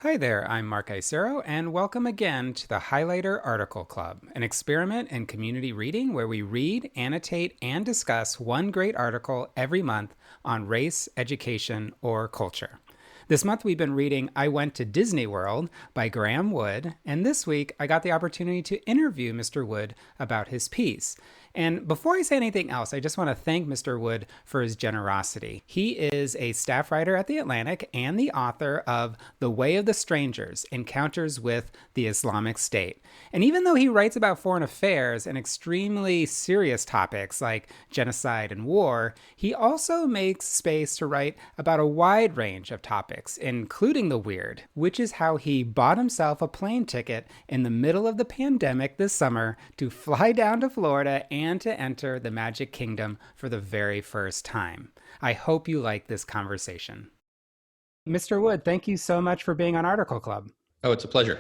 Hi there, I'm Mark Isero, and welcome again to the Highlighter Article Club, an experiment in community reading where we read, annotate, and discuss one great article every month on race, education, or culture. This month we've been reading I Went to Disney World by Graeme Wood, and this week I got the opportunity to interview Mr. Wood about his piece. And before I say anything else, I just want to thank Mr. Wood for his generosity. He is a staff writer at The Atlantic and the author of The Way of the Strangers Encounters with the Islamic State. And even though he writes about foreign affairs and extremely serious topics like genocide and war, he also makes space to write about a wide range of topics, including the weird, which is how he bought himself a plane ticket in the middle of the pandemic this summer to fly down to Florida and to enter the Magic Kingdom for the very first time. I hope you like this conversation. Mr. Wood, thank you so much for being on Article Club. Oh, it's a pleasure.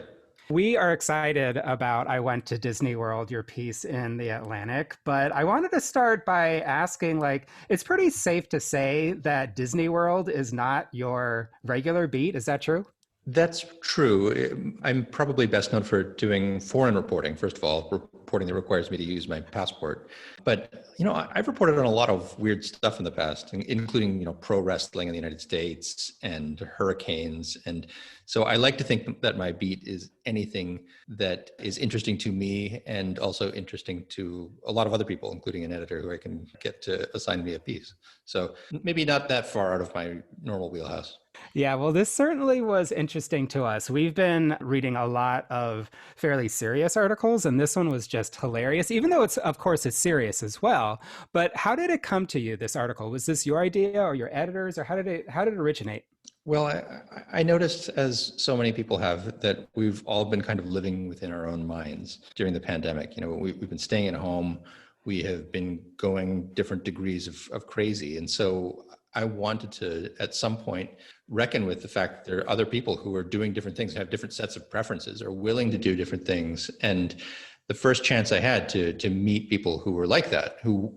We are excited about I Went to Disney World, your piece in The Atlantic, but I wanted to start by asking, it's pretty safe to say that Disney World is not your regular beat. Is that true? That's true. I'm probably best known for doing foreign reporting, first of all, reporting that requires me to use my passport. But, I've reported on a lot of weird stuff in the past, including, pro wrestling in the United States and hurricanes. And so I like to think that my beat is anything that is interesting to me and also interesting to a lot of other people, including an editor who I can get to assign me a piece. So maybe not that far out of my normal wheelhouse. Yeah, well, this certainly was interesting to us. We've been reading a lot of fairly serious articles, and this one was just hilarious, even though of course, it's serious as well. But how did it come to you, this article? Was this your idea or your editors, or how did it originate? Well, I noticed, as so many people have, that we've all been kind of living within our own minds during the pandemic. We've been staying at home. We have been going different degrees of crazy. And so I wanted to, at some point, reckon with the fact that there are other people who are doing different things, have different sets of preferences, are willing to do different things. And the first chance I had to meet people who were like that, who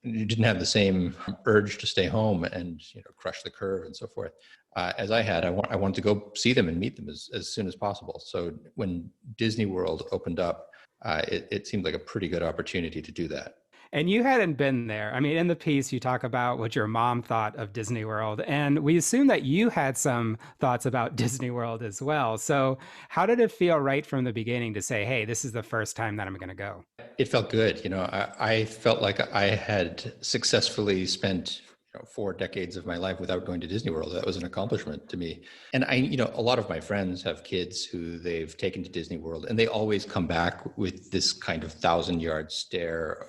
didn't have the same urge to stay home and crush the curve and so forth, as I had, I wanted to go see them and meet them as soon as possible. So when Disney World opened up, it seemed like a pretty good opportunity to do that. And you hadn't been there. I mean, in the piece, you talk about what your mom thought of Disney World, and we assume that you had some thoughts about Disney World as well. So, how did it feel right from the beginning to say, hey, this is the first time that I'm going to go? It felt good. I felt like I had successfully spent 4 decades of my life without going to Disney World. That was an accomplishment to me. And a lot of my friends have kids who they've taken to Disney World, and they always come back with this kind of 1,000-yard stare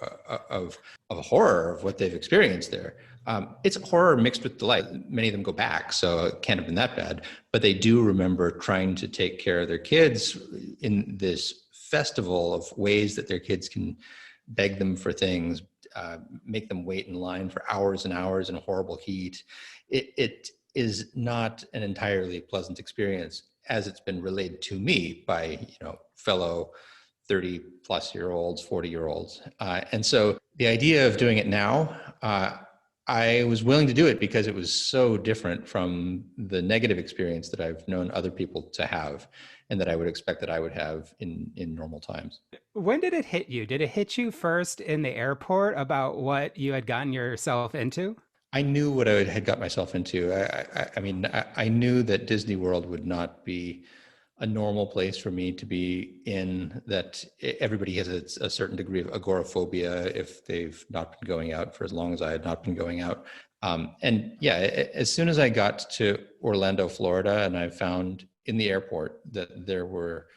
of horror of what they've experienced there. It's horror mixed with delight. Many of them go back, so it can't have been that bad. But they do remember trying to take care of their kids in this festival of ways that their kids can beg them for things, make them wait in line for hours and hours in horrible heat. It is not an entirely pleasant experience, as it's been relayed to me by fellow 30 plus year olds, 40-year olds. And so the idea of doing it now, I was willing to do it because it was so different from the negative experience that I've known other people to have and that I would expect that I would have in normal times. When did it hit you? Did it hit you first in the airport about what you had gotten yourself into? I knew what I had got myself into. I knew that Disney World would not be a normal place for me to be in, that everybody has a certain degree of agoraphobia if they've not been going out for as long as I had not been going out. And yeah, as soon as I got to Orlando, Florida, and I found in the airport that there were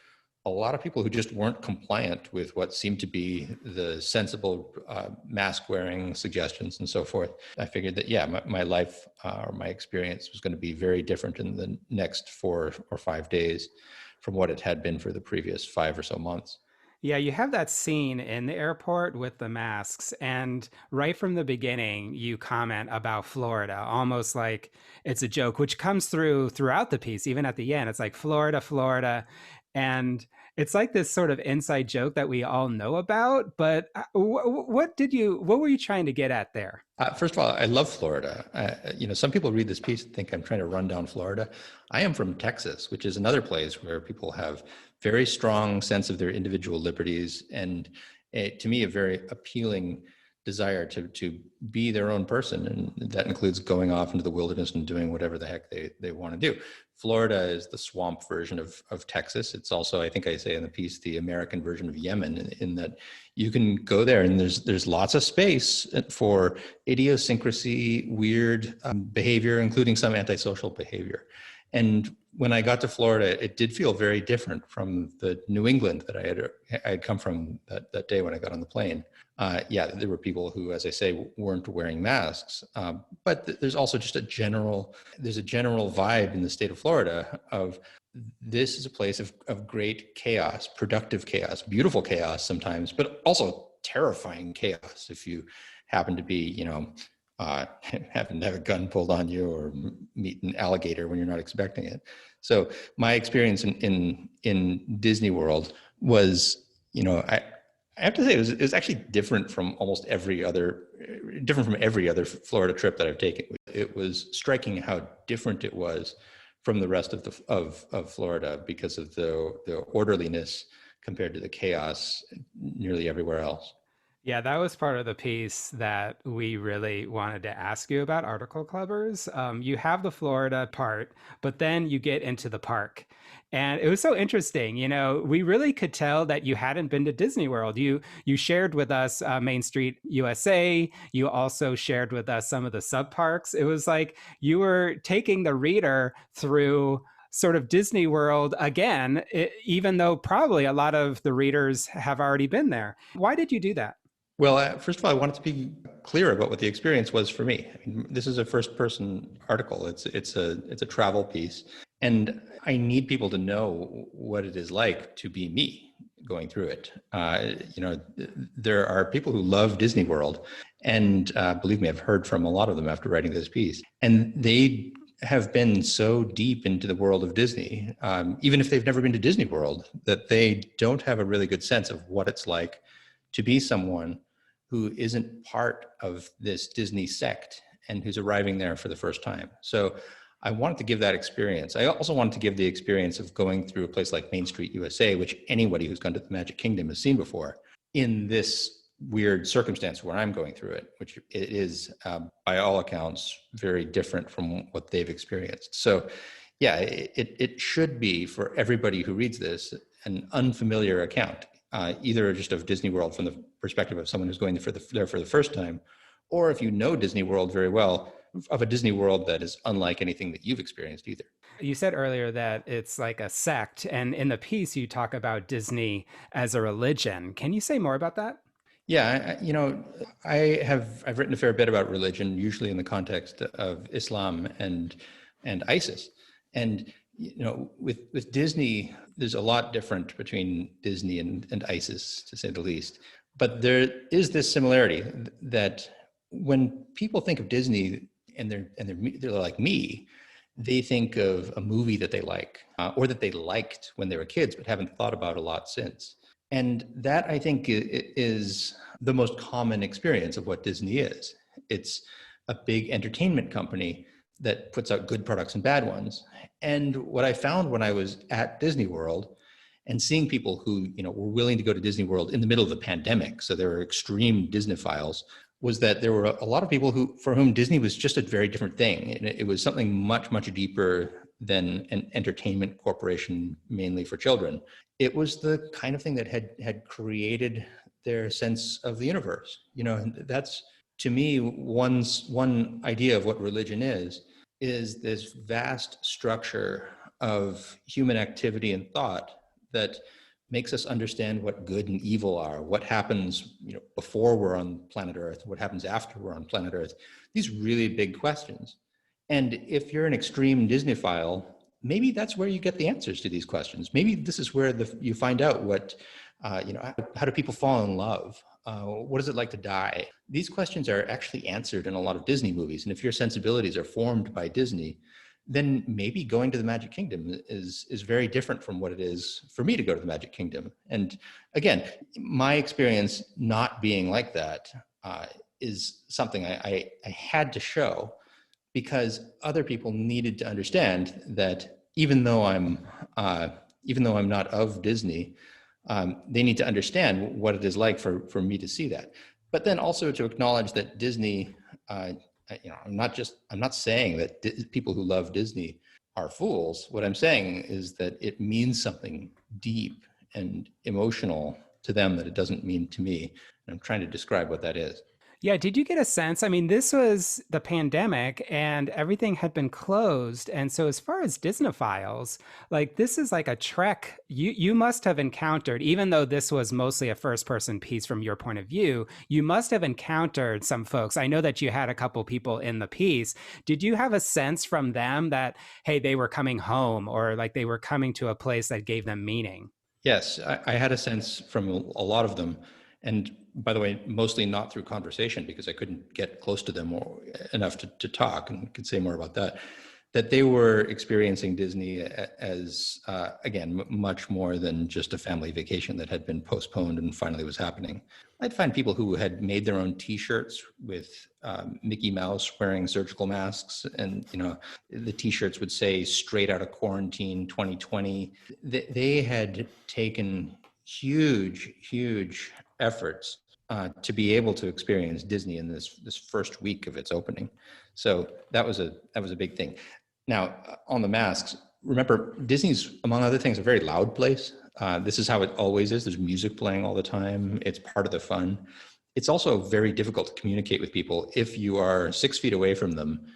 a lot of people who just weren't compliant with what seemed to be the sensible mask wearing suggestions and so forth. I figured that, yeah, my life or my experience was going to be very different in the next 4 or 5 days from what it had been for the previous 5 or so months. Yeah, you have that scene in the airport with the masks, and right from the beginning, you comment about Florida, almost like it's a joke, which comes throughout the piece, even at the end. It's like Florida, Florida. And it's like this sort of inside joke that we all know about. But what were you trying to get at there? First of all, I love Florida. Some people read this piece and think I'm trying to run down Florida. I am from Texas, which is another place where people have very strong sense of their individual liberties, and to me, a very appealing desire to be their own person, and that includes going off into the wilderness and doing whatever the heck they want to do. Florida is the swamp version of Texas. It's also, I think I say in the piece, the American version of Yemen, in that you can go there and there's lots of space for idiosyncrasy, weird behavior, including some antisocial behavior. And when I got to Florida, it did feel very different from the New England that I had come from that day when I got on the plane. Yeah, there were people who, as I say, weren't wearing masks, but there's also just a general vibe in the state of Florida of this is a place of great chaos, productive chaos, beautiful chaos sometimes, but also terrifying chaos if you happen to be, happen to have a gun pulled on you or meet an alligator when you're not expecting it. So my experience in Disney World was, I have to say it was actually different from every other Florida trip that I've taken. It was striking how different it was from the rest of Florida because of the orderliness compared to the chaos nearly everywhere else. Yeah, that was part of the piece that we really wanted to ask you about article clubbers. You have the Florida part, but then you get into the park. And it was so interesting. We really could tell that you hadn't been to Disney World. You shared with us Main Street USA. You also shared with us some of the sub parks. It was like you were taking the reader through sort of Disney World again, even though probably a lot of the readers have already been there. Why did you do that? Well, first of all, I wanted to be clear about what the experience was for me. I mean, this is a first-person article. It's a travel piece, and I need people to know what it is like to be me going through it. There are people who love Disney World, and believe me, I've heard from a lot of them after writing this piece, and they have been so deep into the world of Disney, even if they've never been to Disney World, that they don't have a really good sense of what it's like to be someone who isn't part of this Disney sect and who's arriving there for the first time. So I wanted to give that experience. I also wanted to give the experience of going through a place like Main Street USA, which anybody who's gone to the Magic Kingdom has seen before, in this weird circumstance where I'm going through it, which it is, by all accounts, very different from what they've experienced. So yeah, it should be, for everybody who reads this, an unfamiliar account, either just of Disney World from the perspective of someone who's going there for the first time, or if you know Disney World very well, of a Disney World that is unlike anything that you've experienced either. You said earlier that it's like a sect, and in the piece you talk about Disney as a religion. Can you say more about that? Yeah, I've written a fair bit about religion, usually in the context of Islam and ISIS, and with Disney, there's a lot different between Disney and ISIS, to say the least. But there is this similarity that when people think of Disney and they're like me, they think of a movie that they like, or that they liked when they were kids but haven't thought about a lot since. And that, I think, is the most common experience of what Disney is. It's a big entertainment company that puts out good products and bad ones. And what I found when I was at Disney World and seeing people who were willing to go to Disney World in the middle of the pandemic, so they were extreme Disneyphiles, was that there were a lot of people for whom Disney was just a very different thing. And it was something much, much deeper than an entertainment corporation mainly for children. It was the kind of thing that had created their sense of the universe. And that's, to me, one idea of what religion is this vast structure of human activity and thought that makes us understand what good and evil are, what happens before we're on planet Earth, what happens after we're on planet Earth. These really big questions. And if you're an extreme Disneyphile, maybe that's where you get the answers to these questions. Maybe this is where you find out what, how do people fall in love? What is it like to die? These questions are actually answered in a lot of Disney movies. And if your sensibilities are formed by Disney, then maybe going to the Magic Kingdom is very different from what it is for me to go to the Magic Kingdom. And again, my experience not being like that is something I had to show, because other people needed to understand that even though I'm not of Disney, they need to understand what it is like for me to see that. But then also to acknowledge that Disney, I'm not saying that people who love Disney are fools. What I'm saying is that it means something deep and emotional to them that it doesn't mean to me. And I'm trying to describe what that is. Yeah, did you get a sense? I mean, this was the pandemic and everything had been closed. And so as far as Disneyphiles, like this is like a trek you must have encountered, even though this was mostly a first person piece from your point of view, you must have encountered some folks. I know that you had a couple people in the piece. Did you have a sense from them that, hey, they were coming home or like they were coming to a place that gave them meaning? Yes, I had a sense from a lot of them. And by the way, mostly not through conversation, because I couldn't get close to them enough to talk, and could say more about that they were experiencing Disney as, again, much more than just a family vacation that had been postponed and finally was happening. I'd find people who had made their own T-shirts with Mickey Mouse wearing surgical masks, and the T-shirts would say "Straight Out of Quarantine 2020." They had taken huge efforts to be able to experience Disney in this first week of its opening. So that was a big thing. Now, on the masks, remember, Disney's, among other things, a very loud place. This is how it always is. There's music playing all the time. It's part of the fun. It's also very difficult to communicate with people if you are 6 feet away from them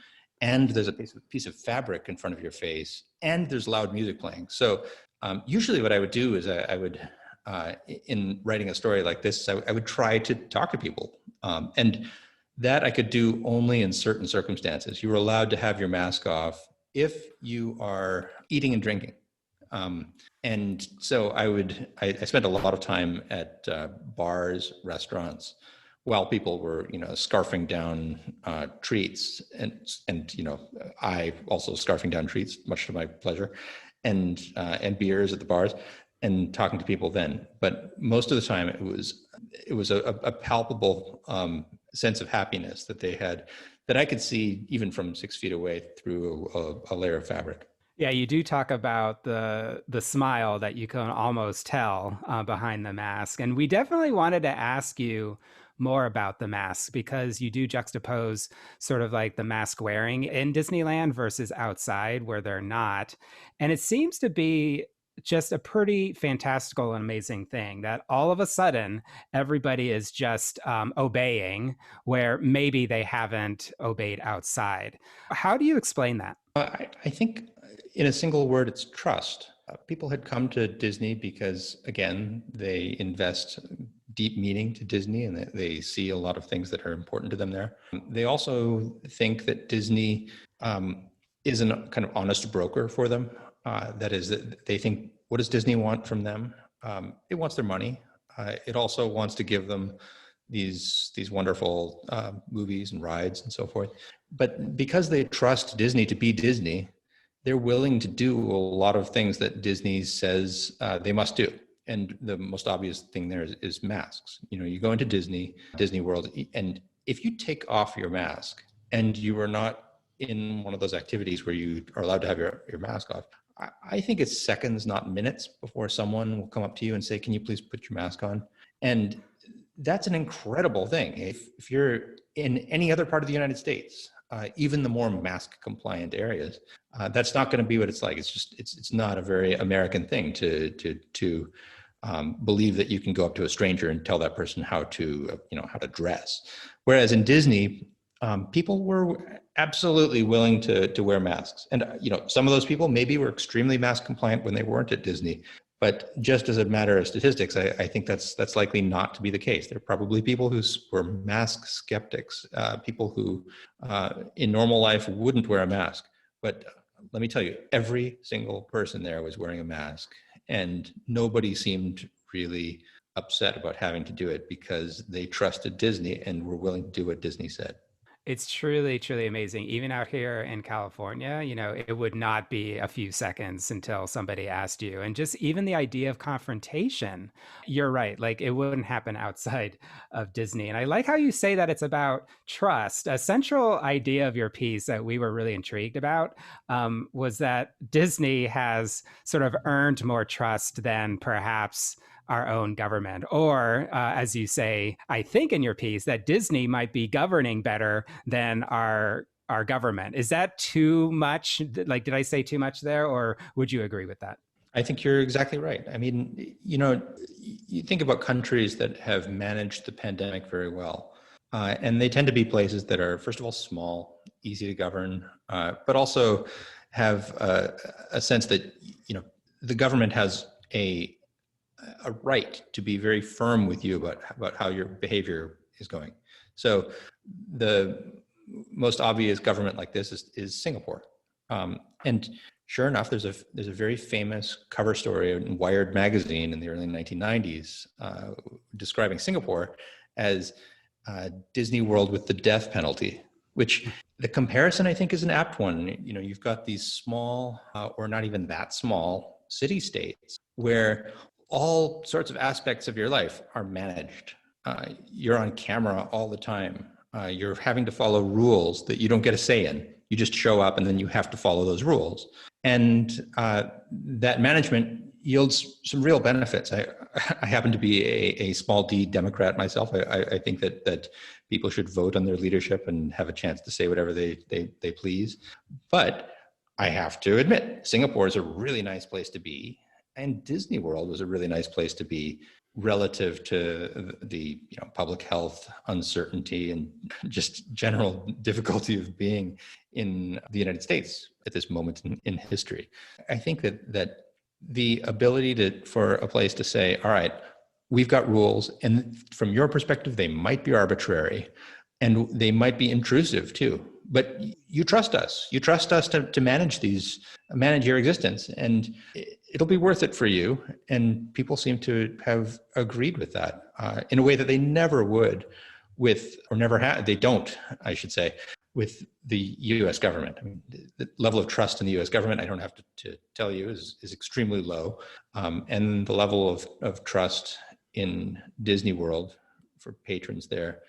and there's a piece of fabric in front of your face and there's loud music playing. So usually what I would do is I would, in writing a story like this, I would try to talk to people. And that I could do only in certain circumstances. You were allowed to have your mask off if you are eating and drinking. And so I spent a lot of time at bars, restaurants, while people were, scarfing down treats, and I also scarfing down treats, much to my pleasure, and beers at the bars, and talking to people then. But most of the time, it was a palpable sense of happiness that they had, that I could see even from 6 feet away through a layer of fabric. Yeah, you do talk about the smile that you can almost tell behind the mask, and we definitely wanted to ask you more about the mask because you do juxtapose sort of like the mask wearing in Disneyland versus outside where they're not, and it seems to be just a pretty fantastical and amazing thing that all of a sudden everybody is just obeying where maybe they haven't obeyed outside. How do you explain that? I think in a single word, it's trust. People had come to Disney because, again, they invest deep meaning to Disney and they see a lot of things that are important to them there. They also think that Disney is a kind of honest broker for them. That is, that they think, what does Disney want from them? It wants their money. It also wants to give them these wonderful movies and rides and so forth. But because they trust Disney to be Disney, they're willing to do a lot of things that Disney says they must do. And the most obvious thing there is masks. You go into Disney World, and if you take off your mask and you are not in one of those activities where you are allowed to have your mask off, I think it's seconds, not minutes, before someone will come up to you and say, can you please put your mask on? And that's an incredible thing. If you're in any other part of the United States, even the more mask compliant areas, that's not going to be what it's like. It's not a very American thing to believe that you can go up to a stranger and tell that person how to dress. Whereas in Disney, people were absolutely willing to wear masks. And, some of those people maybe were extremely mask compliant when they weren't at Disney. But just as a matter of statistics, I think that's likely not to be the case. There are probably people who were mask skeptics, people who in normal life wouldn't wear a mask. But let me tell you, every single person there was wearing a mask, and nobody seemed really upset about having to do it because they trusted Disney and were willing to do what Disney said. It's truly, truly amazing. Even out here in California, it would not be a few seconds until somebody asked you. And just even the idea of confrontation, you're right. Like it wouldn't happen outside of Disney. And I like how you say that it's about trust. A central idea of your piece that we were really intrigued about was that Disney has sort of earned more trust than perhaps our own government. Or, as you say, I think in your piece, that Disney might be governing better than our government. Is that too much? Like, did I say too much there, or would you agree with that? I think you're exactly right. I mean, you think about countries that have managed the pandemic very well, and they tend to be places that are, first of all, small, easy to govern, but also have a sense that the government has a right to be very firm with you about how your behavior is going. So the most obvious government like this is Singapore. And sure enough, there's a very famous cover story in Wired magazine in the early 1990s describing Singapore as Disney World with the death penalty, which the comparison I think is an apt one. You've got these small or not even that small city states where all sorts of aspects of your life are managed. You're on camera all the time. You're having to follow rules that you don't get a say in. You just show up and then you have to follow those rules. And that management yields some real benefits. I happen to be a small d Democrat myself. I think that people should vote on their leadership and have a chance to say whatever they please. But I have to admit, Singapore is a really nice place to be. And Disney World was a really nice place to be relative to the public health uncertainty and just general difficulty of being in the United States at this moment in history. I think that the ability for a place to say, all right, we've got rules, and from your perspective, they might be arbitrary and they might be intrusive too, but you trust us. You trust us to manage your existence, and it'll be worth it for you. And people seem to have agreed with that in a way that they never would they don't, I should say, with the U.S. government. I mean, the level of trust in the U.S. government, I don't have to tell you, is extremely low. And the level of trust in Disney World for patrons there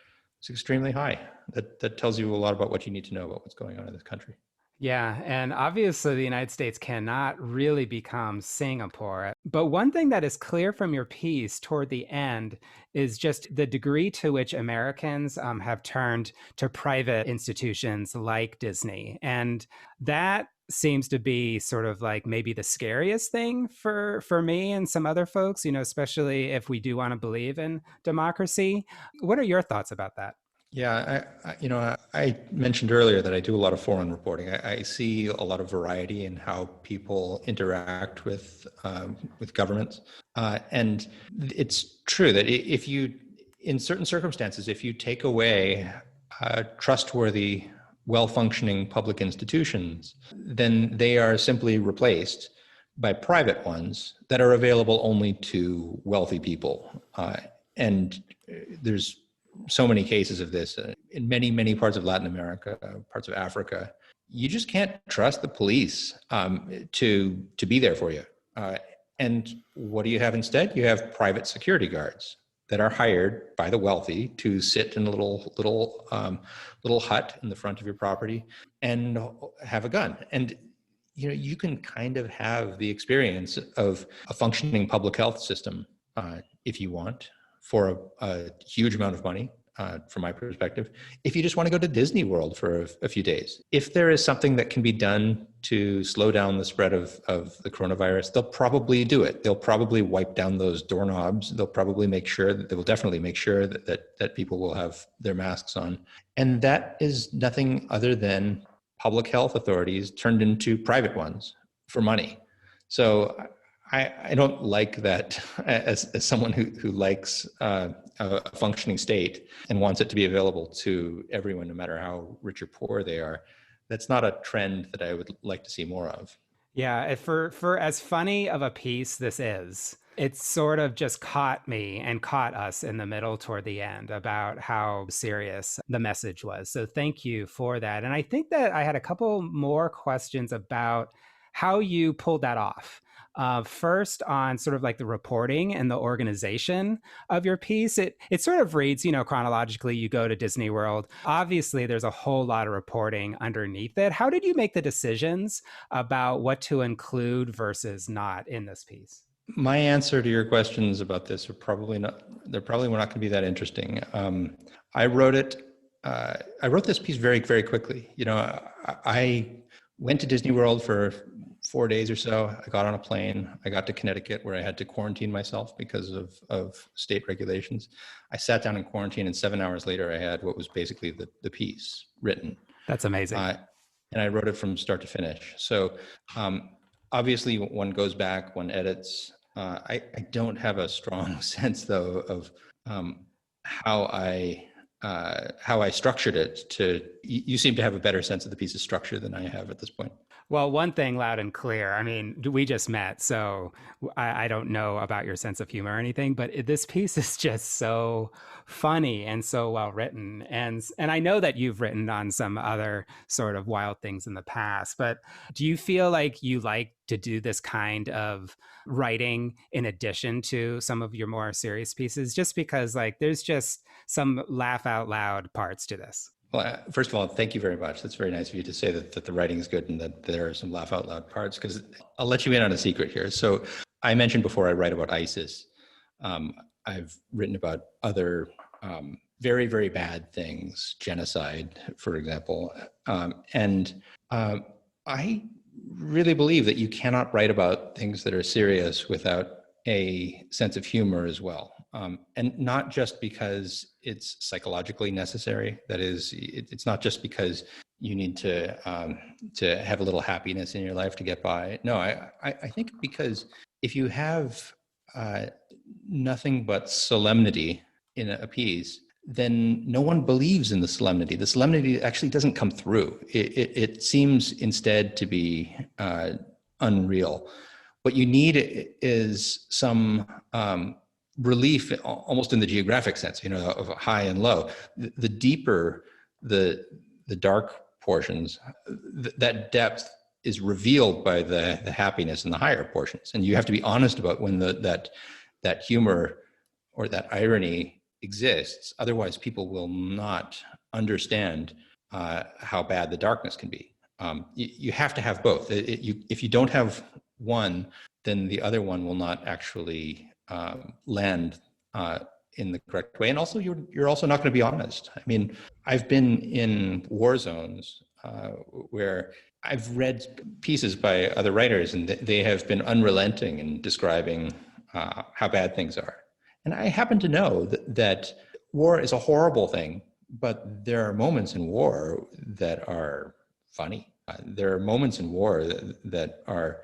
is extremely high. That tells you a lot about what you need to know about what's going on in this country. Yeah, and obviously the United States cannot really become Singapore. But one thing that is clear from your piece toward the end is just the degree to which Americans have turned to private institutions like Disney. And that seems to be sort of like maybe the scariest thing for me and some other folks, especially if we do want to believe in democracy. What are your thoughts about that? Yeah, I mentioned earlier that I do a lot of foreign reporting. I see a lot of variety in how people interact with governments, and it's true that if you, in certain circumstances, if you take away trustworthy, well-functioning public institutions, then they are simply replaced by private ones that are available only to wealthy people, and there's so many cases of this in many, many parts of Latin America, parts of Africa. You just can't trust the police to be there for you. And what do you have instead? You have private security guards that are hired by the wealthy to sit in a little hut in the front of your property and have a gun. And you can kind of have the experience of a functioning public health system if you want, for a huge amount of money, from my perspective, if you just want to go to Disney World for a few days. If there is something that can be done to slow down the spread of the coronavirus, they'll probably do it. They'll probably wipe down those doorknobs. They will definitely make sure that people will have their masks on. And that is nothing other than public health authorities turned into private ones for money. So I don't like that as someone who likes a functioning state and wants it to be available to everyone, no matter how rich or poor they are. That's not a trend that I would like to see more of. Yeah, for as funny of a piece this is, It sort of just caught me and caught us in the middle toward the end about how serious the message was. So thank you for that. And I think that I had a couple more questions about how you pulled that off. First, on sort of like the reporting and the organization of your piece, it sort of reads, chronologically. You go to Disney World. Obviously, there's a whole lot of reporting underneath it. How did you make the decisions about what to include versus not in this piece? My answer to your questions about this they're probably not going to be that interesting. I wrote it, I wrote this piece very, very quickly. I went to Disney World for 4 days or so. I got on a plane. I got to Connecticut where I had to quarantine myself because of state regulations. I sat down in quarantine, and 7 hours later, I had what was basically the piece written. That's amazing. And I wrote it from start to finish. So obviously, one goes back, one edits. I don't have a strong sense, though, of how I structured it. You seem to have a better sense of the piece's structure than I have at this point. Well, one thing loud and clear. I mean, we just met, so I don't know about your sense of humor or anything, but this piece is just so funny and so well written. And I know that you've written on some other sort of wild things in the past, but do you feel like you like to do this kind of writing in addition to some of your more serious pieces? Just because like there's just some laugh out loud parts to this. Well, first of all, thank you very much. That's very nice of you to say that the writing is good and that there are some laugh out loud parts, because I'll let you in on a secret here. So I mentioned before I write about ISIS. I've written about other very, very bad things, genocide, for example. And I really believe that you cannot write about things that are serious without a sense of humor as well. And not just because it's psychologically necessary. That is, it's not just because you need to have a little happiness in your life to get by. No, I think because if you have nothing but solemnity in a piece, then no one believes in the solemnity. The solemnity actually doesn't come through. It seems instead to be unreal. What you need is some relief, almost in the geographic sense, of high and low. The deeper the dark portions, that depth is revealed by the happiness in the higher portions. And you have to be honest about when that humor or that irony exists. Otherwise, people will not understand how bad the darkness can be. You have to have both. If you don't have one, then the other one will not actually land in the correct way. And also, you're also not going to be honest. I mean, I've been in war zones where I've read pieces by other writers, and they have been unrelenting in describing how bad things are. And I happen to know that war is a horrible thing, but there are moments in war that are funny. There are moments in war that are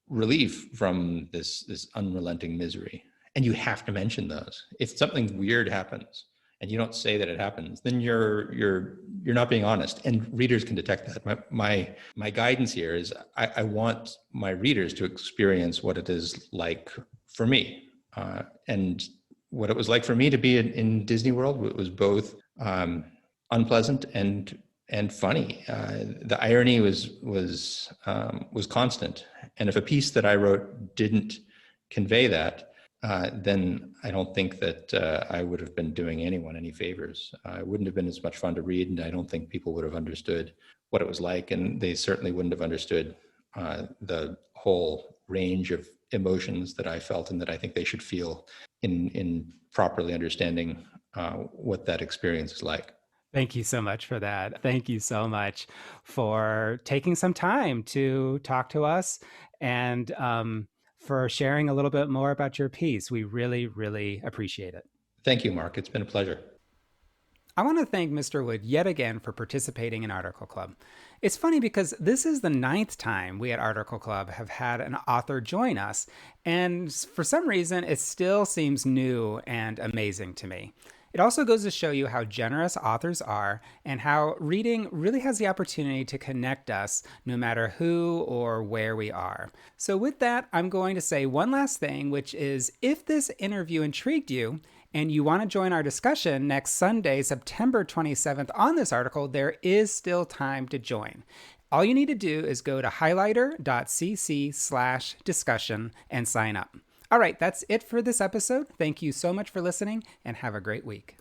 relief from this unrelenting misery. And you have to mention those. If something weird happens and you don't say that it happens, then you're not being honest. And readers can detect that. My guidance here is I want my readers to experience what it is like for me. And what it was like for me to be in Disney World, it was both unpleasant and funny. The irony was constant. And if a piece that I wrote didn't convey that, then I don't think that I would have been doing anyone any favors. It wouldn't have been as much fun to read, and I don't think people would have understood what it was like, and they certainly wouldn't have understood the whole range of emotions that I felt and that I think they should feel in properly understanding what that experience is like. Thank you so much for that. Thank you so much for taking some time to talk to us and for sharing a little bit more about your piece. We really, really appreciate it. Thank you, Mark. It's been a pleasure. I want to thank Mr. Wood yet again for participating in Article Club. It's funny because this is the 9th time we at Article Club have had an author join us, and for some reason, it still seems new and amazing to me. It also goes to show you how generous authors are and how reading really has the opportunity to connect us no matter who or where we are. So, with that, I'm going to say one last thing, which is if this interview intrigued you, and you want to join our discussion next Sunday, September 27th, on this article, there is still time to join. All you need to do is go to highlighter.cc/discussion and sign up. All right, that's it for this episode. Thank you so much for listening and have a great week.